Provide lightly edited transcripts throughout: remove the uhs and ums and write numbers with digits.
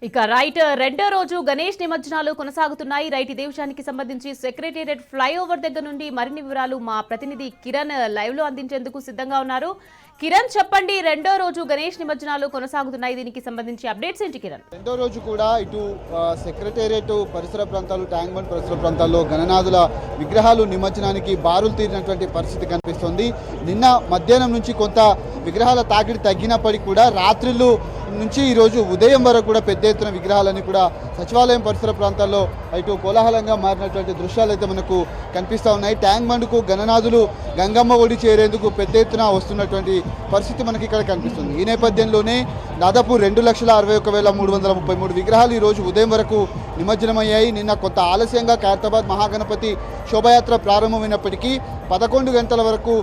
ఇక రైట్ రెండో రోజు గణేష్ నిమజ్జనాలు కొనసాగుతున్నాయి. రైట్ ఇదే విషయానికి సంబంధించి సెక్రటేరియట్ ఫ్లైఓవర్ దగ్గర నుండి మరిన్ని వివరాలు మా ప్రతినిధి కిరణ్ లైవ్ లో అందించేందుకు సిద్ధంగా ఉన్నారు. కిరణ్ చెప్పండి, రెండో రోజు గణేష్ నిమజ్జనాలు కొనసాగుతున్నాయి, దీనికి సంబంధించి అప్డేట్స్ ఏంటి కిరణ్? రెండో రోజు కూడా ఇటు సెక్రటేరియట్ పరిసర ప్రాంతాలు, ట్యాంక్ బండ్ పరిసర ప్రాంతాల్లో గణనాథుల విగ్రహాలు నిమజ్జనానికి బారులు తీరినటువంటి పరిస్థితి కనిపిస్తుంది. నిన్న మధ్యాహ్నం నుంచి కొంత విగ్రహాల తాకిడి తగ్గినప్పటికీ కూడా రాత్రిళ్ళు నుంచి ఈరోజు ఉదయం వరకు కూడా పెద్ద ఎత్తున విగ్రహాలన్నీ కూడా సచివాలయం పరిసర ప్రాంతాల్లో ఇటు కోలాహలంగా మారినటువంటి దృశ్యాలు అయితే మనకు కనిపిస్తూ ఉన్నాయి. ట్యాంక్ బండ్కు గణనాథులు గంగమ్మ ఒడి చేరేందుకు పెద్ద ఎత్తున వస్తున్నటువంటి పరిస్థితి మనకి ఇక్కడ కనిపిస్తుంది. ఈ నేపథ్యంలోనే దాదాపు 2,61,333 విగ్రహాలు ఈరోజు ఉదయం వరకు నిమజ్జనమయ్యాయి. నిన్న కొంత ఆలస్యంగా ఖైరతాబాద్ మహాగణపతి శోభయాత్ర ప్రారంభమైనప్పటికీ 11 గంటల వరకు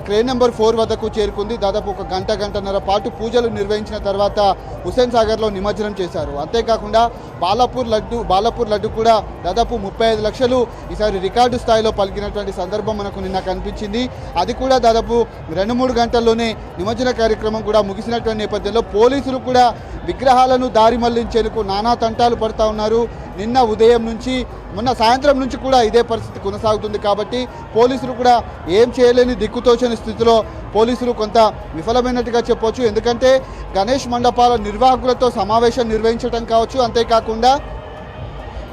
క్రేన్ నెంబర్ 4 వద్దకు చేరుకుంది. దాదాపు ఒక గంటన్నర పాటు పూజలు నిర్వహించిన తర్వాత హుస్సేన్ సాగర్లో నిమజ్జనం చేశారు. అంతేకాకుండా బాలాపూర్ లడ్డు కూడా దాదాపు 35 లక్షలు ఈసారి రికార్డు స్థాయిలో పలికినటువంటి సందర్భం మనకు నిన్న కనిపించింది. అది కూడా దాదాపు 2-3 గంటల్లోనే నిమజ్జన కార్యక్రమం కూడా ముగిసినటువంటి నేపథ్యంలో పోలీసులు కూడా విగ్రహాలను దారి మళ్లించేందుకు నానా తంటాలు పడుతూ ఉన్నారు. నిన్న ఉదయం నుంచి మొన్న సాయంత్రం నుంచి కూడా ఇదే పరిస్థితి కొనసాగుతుంది. కాబట్టి పోలీసులు కూడా ఏం చేయలేని దిక్కుతోచని స్థితిలో పోలీసులు కొంత విఫలమైనట్టుగా చెప్పవచ్చు. ఎందుకంటే గణేష్ మండపాల నిర్వాహకులతో సమావేశం నిర్వహించడం కావచ్చు, అంతేకాకుండా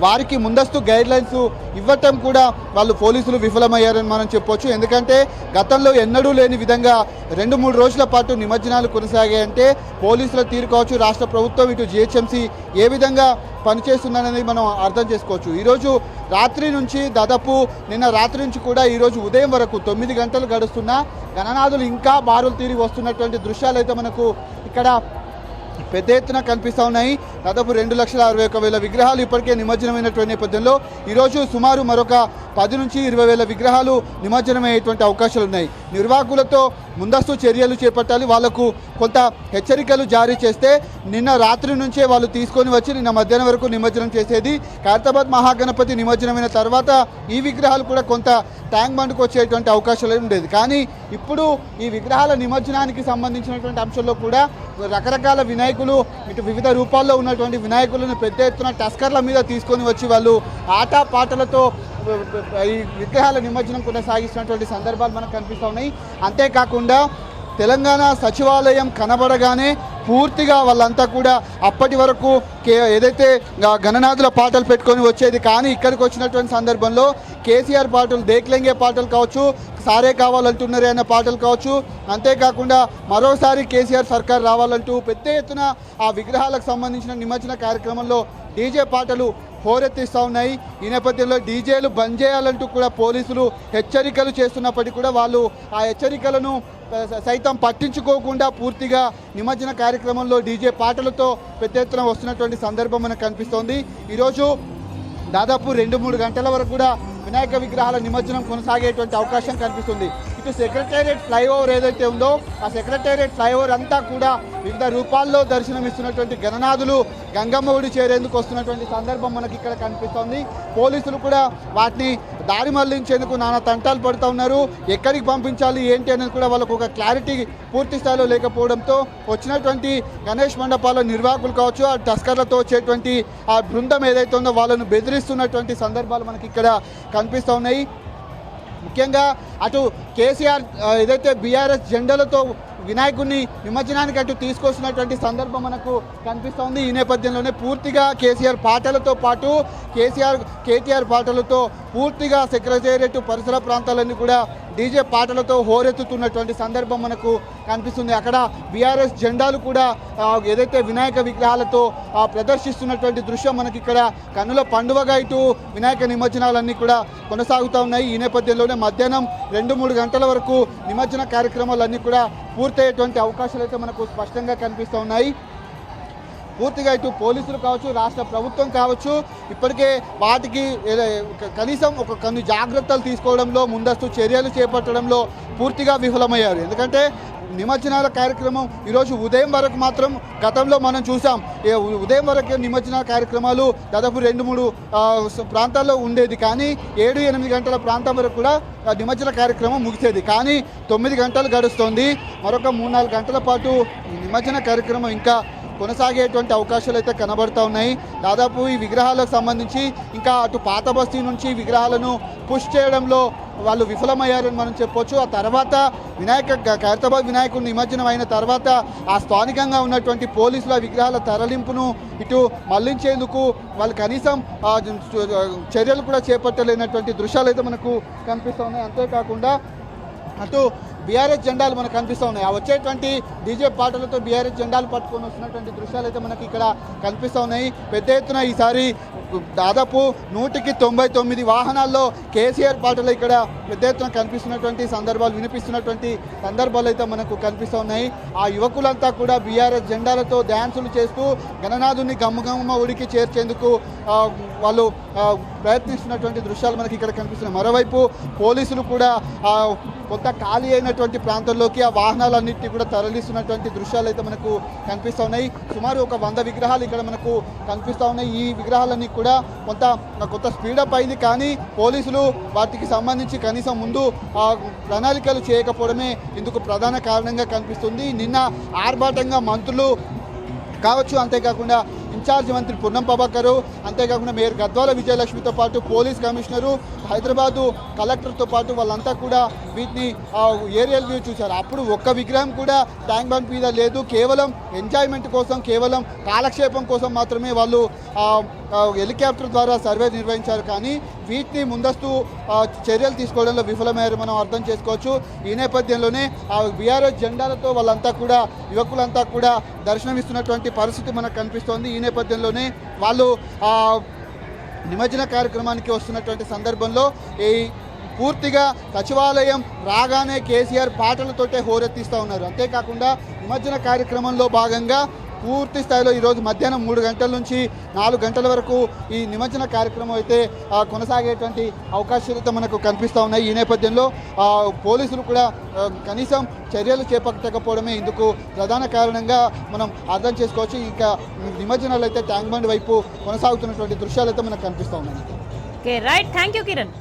వారికి ముందస్తు గైడ్లైన్స్ ఇవ్వటం కూడా వాళ్ళు పోలీసులు విఫలమయ్యారని మనం చెప్పొచ్చు. ఎందుకంటే గతంలో ఎన్నడూ లేని విధంగా 2-3 రోజుల పాటు నిమజ్జనాలు కొనసాగాయంటే పోలీసుల తీరు కావచ్చు, రాష్ట్ర ప్రభుత్వం ఇటు జిహెచ్ఎంసీ ఏ విధంగా పనిచేస్తుందనేది మనం అర్థం చేసుకోవచ్చు. ఈరోజు రాత్రి నుంచి దాదాపు నిన్న రాత్రి నుంచి కూడా ఈరోజు ఉదయం వరకు 9 గంటలు గడుస్తున్న గణనాథులు ఇంకా బారులు తీరి వస్తున్నటువంటి దృశ్యాలు అయితే మనకు ఇక్కడ పెద్ద ఎత్తున కనిపిస్తూ ఉన్నాయి. దాదాపు 2,61,000 విగ్రహాలు ఇప్పటికే నిమజ్జనమైనటువంటి నేపథ్యంలో ఈరోజు సుమారు మరొక 10,000-20,000 విగ్రహాలు నిమజ్జనమయ్యేటువంటి అవకాశాలు ఉన్నాయి. నిర్వాహకులతో ముందస్తు చర్యలు చేపట్టాలి, వాళ్లకు కొంత హెచ్చరికలు జారీ చేస్తే నిన్న రాత్రి నుంచే వాళ్ళు తీసుకొని వచ్చి నిన్న మధ్యాహ్నం వరకు నిమజ్జనం చేసేది. ఖైరతాబాద్ మహాగణపతి నిమజ్జనమైన తర్వాత ఈ విగ్రహాలు కూడా కొంత ట్యాంక్ బండ్కు వచ్చేటువంటి అవకాశాలు ఉండేది. కానీ ఇప్పుడు ఈ విగ్రహాల నిమజ్జనానికి సంబంధించినటువంటి అంశంలో కూడా రకరకాల వినాయకులు ఇటు వివిధ రూపాల్లో ఉన్నటువంటి వినాయకులను పెద్ద ఎత్తున టస్కర్ల మీద తీసుకొని వచ్చి వాళ్ళు ఆటపాటలతో ఈ విగ్రహాల నిమజ్జనం కొనసాగిస్తున్నటువంటి సందర్భాలు మనకు కనిపిస్తూ ఉన్నాయి. అంతేకాకుండా తెలంగాణ సచివాలయం కనబడగానే పూర్తిగా వాళ్ళంతా కూడా అప్పటి వరకు ఏదైతే గణనాథుల పాటలు పెట్టుకొని వచ్చేది, కానీ ఇక్కడికి వచ్చినటువంటి సందర్భంలో కేసీఆర్ పాటలు, దేక్లెంగే పాటలు కావచ్చు, సారే కావాలంటున్నారే అన్న పాటలు కావచ్చు, అంతేకాకుండా మరోసారి కేసీఆర్ సర్కార్ రావాలంటూ పెద్ద ఎత్తున ఆ విగ్రహాలకు సంబంధించిన నిమజ్జన కార్యక్రమంలో డీజే పాటలు హోరెత్తిస్తూ ఉన్నాయి. ఈ నేపథ్యంలో డీజేలు బంద్ చేయాలంటూ కూడా పోలీసులు హెచ్చరికలు చేస్తున్నప్పటికీ కూడా వాళ్ళు ఆ హెచ్చరికలను సైతం పట్టించుకోకుండా పూర్తిగా నిమజ్జన కార్యక్రమంలో డీజే పాటలతో పెద్ద ఎత్తున వస్తున్నటువంటి సందర్భం మనకు కనిపిస్తోంది. ఈరోజు దాదాపు 2-3 గంటల వరకు కూడా వినాయక విగ్రహాల నిమజ్జనం కొనసాగేటువంటి అవకాశం కనిపిస్తుంది. ఇటు సెక్రటేరియట్ ఫ్లైఓవర్ ఏదైతే ఉందో ఆ సెక్రటేరియట్ ఫ్లైఓవర్ అంతా కూడా వివిధ రూపాల్లో దర్శనమిస్తున్నటువంటి గణనాథులు గంగమ్మ ఒడి చేరేందుకు వస్తున్నటువంటి సందర్భం మనకి ఇక్కడ కనిపిస్తోంది. పోలీసులు కూడా వాటిని దారి మళ్లించేందుకు నానా తంటాలు పడుతూ ఉన్నారు. ఎక్కడికి పంపించాలి ఏంటి అనేది కూడా వాళ్ళకు ఒక క్లారిటీ పూర్తి స్థాయిలో లేకపోవడంతో వచ్చినటువంటి గణేష్ మండపాల నిర్వాహకులు కావచ్చు, ఆ టస్కర్లతో వచ్చేటువంటి ఆ బృందం ఏదైతే ఉందో వాళ్ళను బెదిరిస్తున్నటువంటి సందర్భాలు మనకి ఇక్కడ కనిపిస్తూ ఉన్నాయి. ముఖ్యంగా అటు కేసీఆర్ ఏదైతే బీఆర్ఎస్ జెండాలతో వినాయకుడిని నిమజ్జనానికి అటు తీసుకొస్తున్నటువంటి సందర్భం మనకు కనిపిస్తోంది. ఈ నేపథ్యంలోనే పూర్తిగా కేసీఆర్ పాటలతో పాటు కేటీఆర్ పాటలతో పూర్తిగా సెక్రటేరియట్ పరిసర ప్రాంతాలన్నీ కూడా డీజే పాటలతో హోరెత్తుతున్నటువంటి సందర్భం మనకు కనిపిస్తుంది. అక్కడ బీఆర్ఎస్ జెండాలు కూడా ఏదైతే వినాయక విగ్రహాలతో ప్రదర్శిస్తున్నటువంటి దృశ్యం మనకి ఇక్కడ కన్నుల పండుగగా ఇటు వినాయక నిమజ్జనాలన్నీ కూడా కొనసాగుతూ ఉన్నాయి. ఈ నేపథ్యంలోనే మధ్యాహ్నం 2-3 గంటల వరకు నిమజ్జన కార్యక్రమాలన్నీ కూడా పూర్తయ్యేటువంటి అవకాశాలు అయితే మనకు స్పష్టంగా కనిపిస్తూ ఉన్నాయి. పూర్తిగా ఇటు పోలీసులు కావచ్చు, రాష్ట్ర ప్రభుత్వం కావచ్చు, ఇప్పటికే వాటికి కనీసం కొన్ని జాగ్రత్తలు తీసుకోవడంలో, ముందస్తు చర్యలు చేపట్టడంలో పూర్తిగా విఫలమయ్యారు. ఎందుకంటే నిమజ్జనాల కార్యక్రమం ఈరోజు ఉదయం వరకు మాత్రం గతంలో మనం చూసాం, ఉదయం వరకు నిమజ్జన కార్యక్రమాలు దాదాపు 2-3 ప్రాంతాల్లో ఉండేది. కానీ 7-8 గంటల ప్రాంతం వరకు కూడా నిమజ్జన కార్యక్రమం ముగిసేది. కానీ 9 గంటలు గడుస్తోంది. మరొక 3-4 గంటల పాటు నిమజ్జన కార్యక్రమం ఇంకా కొనసాగేటువంటి అవకాశాలు అయితే కనబడుతూ ఉన్నాయి. దాదాపు ఈ విగ్రహాలకు సంబంధించి ఇంకా అటు పాత బస్తీ నుంచి విగ్రహాలను పుష్ చేయడంలో వాళ్ళు విఫలమయ్యారని మనం చెప్పొచ్చు. ఆ తర్వాత ఖైరతాబాద్ వినాయకుడు నిమజ్జనం అయిన తర్వాత ఆ స్థానికంగా ఉన్నటువంటి పోలీసుల విగ్రహాల తరలింపును ఇటు మళ్లించేందుకు వాళ్ళు కనీసం చర్యలు కూడా చేపట్టలేనటువంటి దృశ్యాలు అయితే మనకు కనిపిస్తూ ఉన్నాయి. అంతేకాకుండా అటు బీఆర్ఎస్ జెండాలు మనకు కనిపిస్తూ ఉన్నాయి. ఆ వచ్చేటువంటి డీజే పాటలతో బీఆర్ఎస్ జెండాలు పట్టుకొని వస్తున్నటువంటి దృశ్యాలు అయితే మనకి ఇక్కడ కనిపిస్తూ ఉన్నాయి. పెద్ద ఎత్తున ఈసారి దాదాపు 199 వాహనాల్లో కేసీఆర్ పాటలు ఇక్కడ పెద్ద ఎత్తున కనిపిస్తున్నటువంటి సందర్భాలు, వినిపిస్తున్నటువంటి సందర్భాలు అయితే మనకు కనిపిస్తూ ఉన్నాయి. ఆ యువకులంతా కూడా బీఆర్ఎస్ జెండాలతో డ్యాన్సులు చేస్తూ గణనాథుని గమ్మగమ్మ ఉడికి చేర్చేందుకు వాళ్ళు ప్రయత్నిస్తున్నటువంటి దృశ్యాలు మనకి ఇక్కడ కనిపిస్తున్నాయి. మరోవైపు పోలీసులు కూడా కొంత ఖాళీ అయినటువంటి ప్రాంతంలోకి ఆ వాహనాలన్నింటినీ కూడా తరలిస్తున్నటువంటి దృశ్యాలు అయితే మనకు కనిపిస్తూ ఉన్నాయి. సుమారు ఒక 100 విగ్రహాలు ఇక్కడ మనకు కనిపిస్తూ ఉన్నాయి. ఈ విగ్రహాలన్నీ కూడా కొంత స్పీడప్ అయింది, కానీ పోలీసులు వాటికి సంబంధించి కనీసం ముందు ప్రణాళికలు చేయకపోవడమే ఇందుకు ప్రధాన కారణంగా కనిపిస్తుంది. నిన్న ఆర్భాటంగా మంత్రులు కావచ్చు, అంతేకాకుండా ఇన్ఛార్జ్ మంత్రి పొన్నం ప్రభాకర్, అంతేకాకుండా మేయర్ గద్వాల విజయలక్ష్మితో పాటు పోలీస్ కమిషనరు, హైదరాబాదు కలెక్టర్తో పాటు వాళ్ళంతా కూడా వీటిని ఏరియల్ వ్యూ చూశారు. అప్పుడు ఒక్క విగ్రహం కూడా ట్యాంక్ బండ్ మీద లేదు. కేవలం ఎంజాయ్మెంట్ కోసం, కేవలం కాలక్షేపం కోసం మాత్రమే వాళ్ళు హెలికాప్టర్ ద్వారా సర్వే నిర్వహించారు. కానీ వీటిని ముందస్తు చర్యలు తీసుకోవడంలో విఫలమయ్యారు మనం అర్థం చేసుకోవచ్చు. ఈ నేపథ్యంలోనే బీఆర్ఎస్ జెండాలతో వాళ్ళంతా కూడా యువకులంతా కూడా దర్శనమిస్తున్నటువంటి పరిస్థితి మనకు కనిపిస్తోంది. ఈ నేపథ్యంలోనే వాళ్ళు నిమజ్జన కార్యక్రమానికి వస్తున్నటువంటి సందర్భంలో ఈ పూర్తిగా సచివాలయం రాగానే కేసీఆర్ పాటలతోటే హోరెత్తిస్తూ ఉన్నారు. అంతేకాకుండా నిమజ్జన కార్యక్రమంలో భాగంగా పూర్తి స్థాయిలో ఈరోజు మధ్యాహ్నం 3 గంటల నుంచి 4 గంటల వరకు ఈ నిమజ్జన కార్యక్రమం అయితే కొనసాగేటువంటి అవకాశాలు మనకు కనిపిస్తూ ఉన్నాయి. ఈ నేపథ్యంలో పోలీసులు కూడా కనీసం చర్యలు చేపట్టకపోవడమే ఇందుకు ప్రధాన కారణంగా మనం అర్థం చేసుకోవచ్చు. ఇంకా నిమజ్జనాలు అయితే ట్యాంక్ బండ్ వైపు కొనసాగుతున్నటువంటి దృశ్యాలు అయితే మనకు కనిపిస్తూ ఉన్నాయి. Right, thank you Kiran.